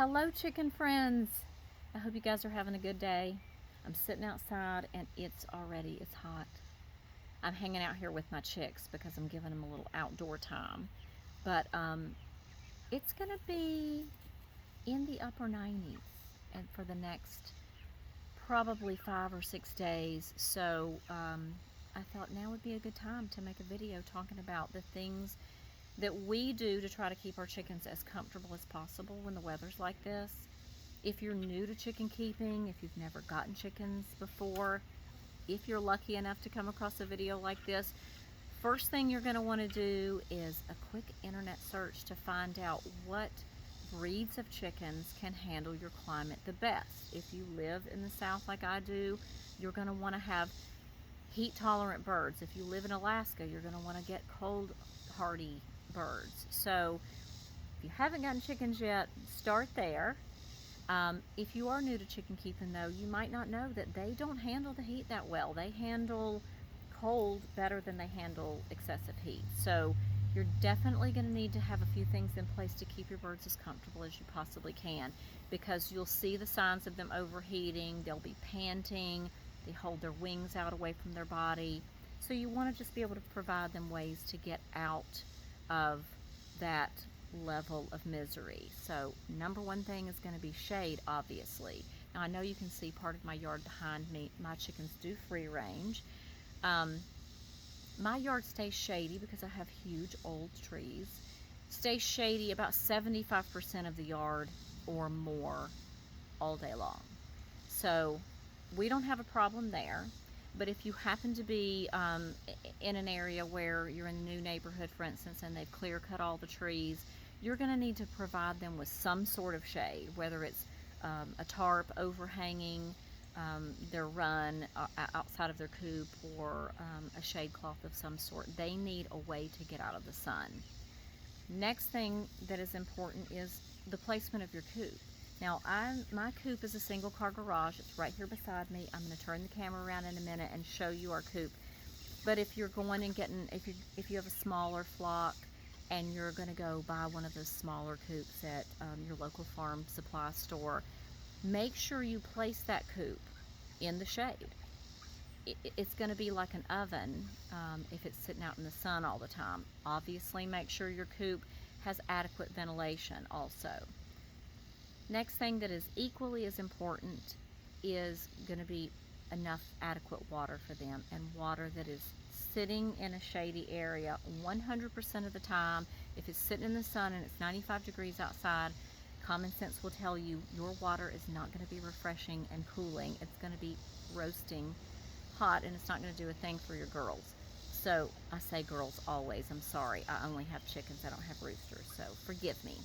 Hello, chicken friends. I hope you guys are having a good day. I'm sitting outside and it's hot. I'm hanging out here with my chicks because I'm giving them a little outdoor time. But it's going to be in the upper 90s and for the next probably 5 or 6 days. So I thought now would be a good time to make a video talking about the things that we do to try to keep our chickens as comfortable as possible when the weather's like this. If you're new to chicken keeping, if you've never gotten chickens before, if you're lucky enough to come across a video like this, first thing you're going to want to do is a quick internet search to find out what breeds of chickens can handle your climate the best. If you live in the South like I do, you're going to want to have heat tolerant birds. If you live in Alaska, you're going to want to get cold hardy birds. So if you haven't gotten chickens yet, start there. If you are new to chicken keeping though, you might not know that they don't handle the heat that well. They handle cold better than they handle excessive heat. So you're definitely going to need to have a few things in place to keep your birds as comfortable as you possibly can, because you'll see the signs of them overheating. They'll be panting, they hold their wings out away from their body. So you want to just be able to provide them ways to get out of that level of misery. So number one thing is going to be shade, obviously. Now I know you can see part of my yard behind me. My chickens do free range. My yard stays shady because I have huge old trees. Stays shady about 75% of the yard or more all day long. So we don't have a problem there. But if you happen to be in an area where you're in a new neighborhood, for instance, and they've clear cut all the trees, you're going to need to provide them with some sort of shade, whether it's a tarp overhanging their run outside of their coop, or a shade cloth of some sort. They need a way to get out of the sun. Next thing that is important is the placement of your coop. Now, my coop is a single car garage. It's right here beside me. I'm going to turn the camera around in a minute and show you our coop. But if you're going and getting, if you have a smaller flock and you're going to go buy one of those smaller coops at your local farm supply store, make sure you place that coop in the shade. It's going to be like an oven if it's sitting out in the sun all the time. Obviously, make sure your coop has adequate ventilation also. Next thing that is equally as important is going to be enough adequate water for them, and water that is sitting in a shady area 100% of the time. If it's sitting in the sun and it's 95 degrees outside, common sense will tell you your water is not going to be refreshing and cooling. It's going to be roasting hot, and it's not going to do a thing for your girls. So I say girls always. I'm sorry. I only have chickens. I don't have roosters, so forgive me.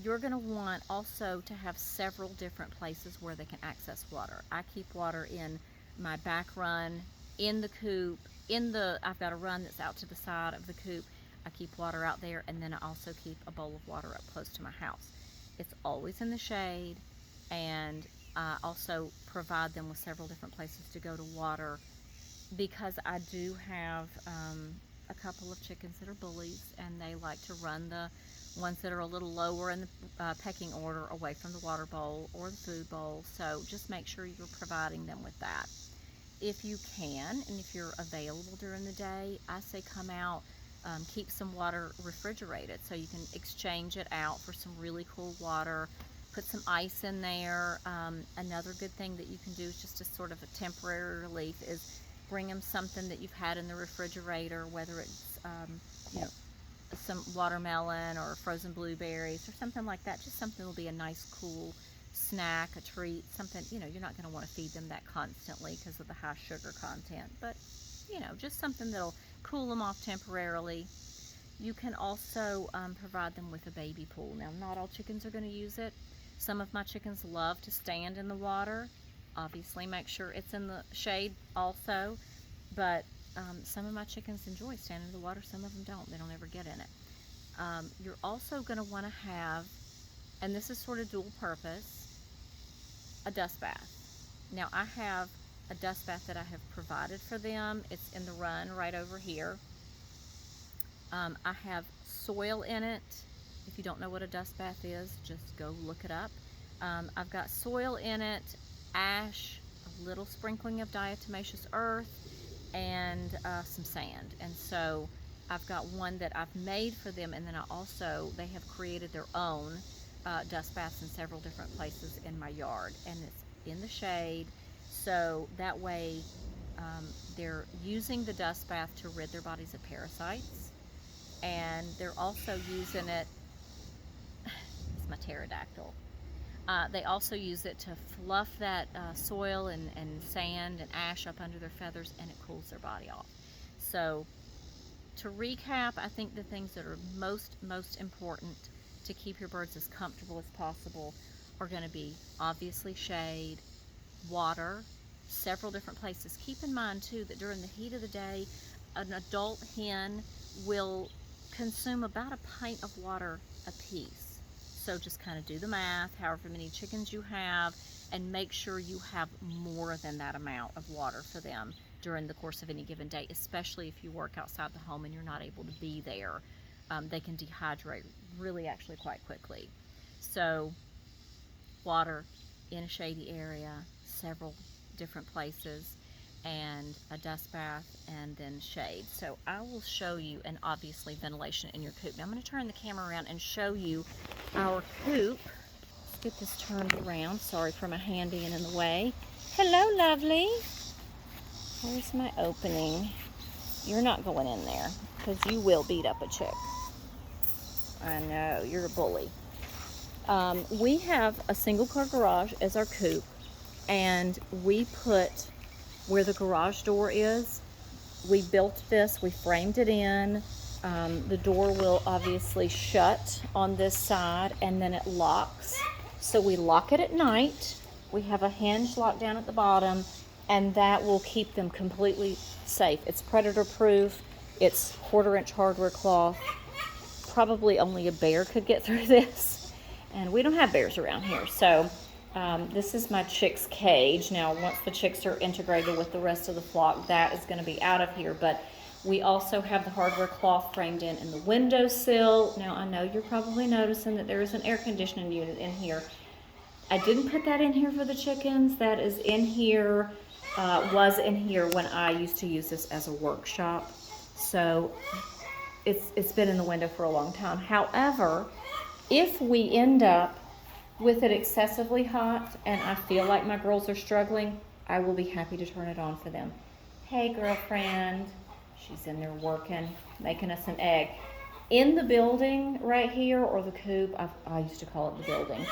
You're going to want also to have several different places where they can access water. I keep water in my back run, in the coop, I've got a run that's out to the side of the coop. I keep water out there, and then I also keep a bowl of water up close to my house. It's always in the shade, and I also provide them with several different places to go to water, because I do have a couple of chickens that are bullies, and they like to run the ones that are a little lower in the pecking order away from the water bowl or the food bowl. So just make sure you're providing them with that. If you can, and if you're available during the day, I say come out, keep some water refrigerated so you can exchange it out for some really cool water. Put some ice in there. Another good thing that you can do is just a sort of a temporary relief is bring them something that you've had in the refrigerator, whether it's some watermelon or frozen blueberries or something like that. Just something that will be a nice cool snack, a treat, something, you're not going to want to feed them that constantly because of the high sugar content, but just something that'll cool them off temporarily. You can also provide them with a baby pool. Now, not all chickens are going to use it. Some of my chickens love to stand in the water. Obviously, make sure it's in the shade also, but some of my chickens enjoy standing in the water, some of them don't. They don't ever get in it. You're also going to want to have, and this is sort of dual purpose, a dust bath. Now, I have a dust bath that I have provided for them. It's in the run right over here. I have soil in it If you don't know what a dust bath is, just go look it up. I've got soil in it, ash, a little sprinkling of diatomaceous earth, and some sand. And so I've got one that I've made for them, and then they have created their own dust baths in several different places in my yard, and it's in the shade, so that way they're using the dust bath to rid their bodies of parasites, and they're also using it, it's my pterodactyl, they also use it to fluff that soil and sand and ash up under their feathers, and it cools their body off. So to recap, I think the things that are most important to keep your birds as comfortable as possible are going to be obviously shade, water, several different places. Keep in mind too that during the heat of the day, an adult hen will consume about a pint of water a piece. So just kind of do the math, however many chickens you have, and make sure you have more than that amount of water for them during the course of any given day, especially if you work outside the home and you're not able to be there. They can dehydrate actually quite quickly. So water in a shady area, several different places, and a dust bath, and then shade. So I will show you, and obviously ventilation in your coop. Now I'm going to turn the camera around and show you our coop. Let's get this turned around. Sorry for my hand being in the way. Hello, lovely. Where's my opening? You're not going in there, because you will beat up a chick. I know, you're a bully. We have a single car garage as our coop, and we put where the garage door is, we built this, we framed it in. The door will obviously shut on this side, and then it locks. So we lock it at night. We have a hinge locked down at the bottom, and that will keep them completely safe. It's predator proof. It's 1/4-inch hardware cloth. Probably only a bear could get through this, and we don't have bears around here. So this is my chick's cage. Now once the chicks are integrated with the rest of the flock, that is going to be out of here, but we also have the hardware cloth framed in the windowsill. Now I know you're probably noticing that there is an air conditioning unit in here. I didn't put that in here for the chickens. That is in here, was in here when I used to use this as a workshop. So it's been in the window for a long time. However, if we end up with it excessively hot and I feel like my girls are struggling, I will be happy to turn it on for them. Hey girlfriend, she's in there working, making us an egg. In the building right here, or the coop, I used to call it the building,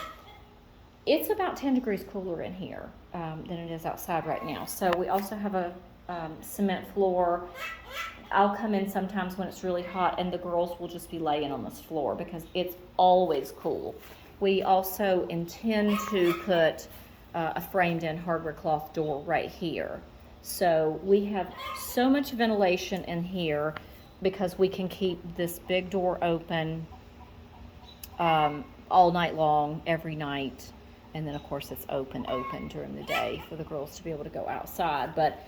it's about 10 degrees cooler in here than it is outside right now. So we also have a cement floor. I'll come in sometimes when it's really hot, and the girls will just be laying on this floor because it's always cool. We also intend to put a framed in hardware cloth door right here. So we have so much ventilation in here because we can keep this big door open all night long, every night. And then of course it's open during the day for the girls to be able to go outside. But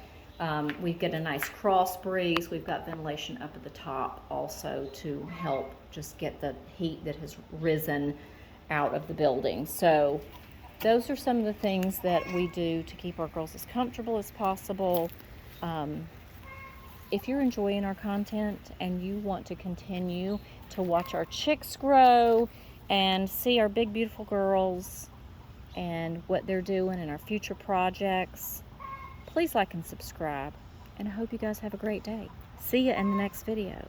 we get a nice cross breeze. We've got ventilation up at the top also to help just get the heat that has risen out of the building. So those are some of the things that we do to keep our girls as comfortable as possible. If you're enjoying our content and you want to continue to watch our chicks grow and see our big beautiful girls and what they're doing and our future projects, please like and subscribe, and I hope you guys have a great day. See you in the next video.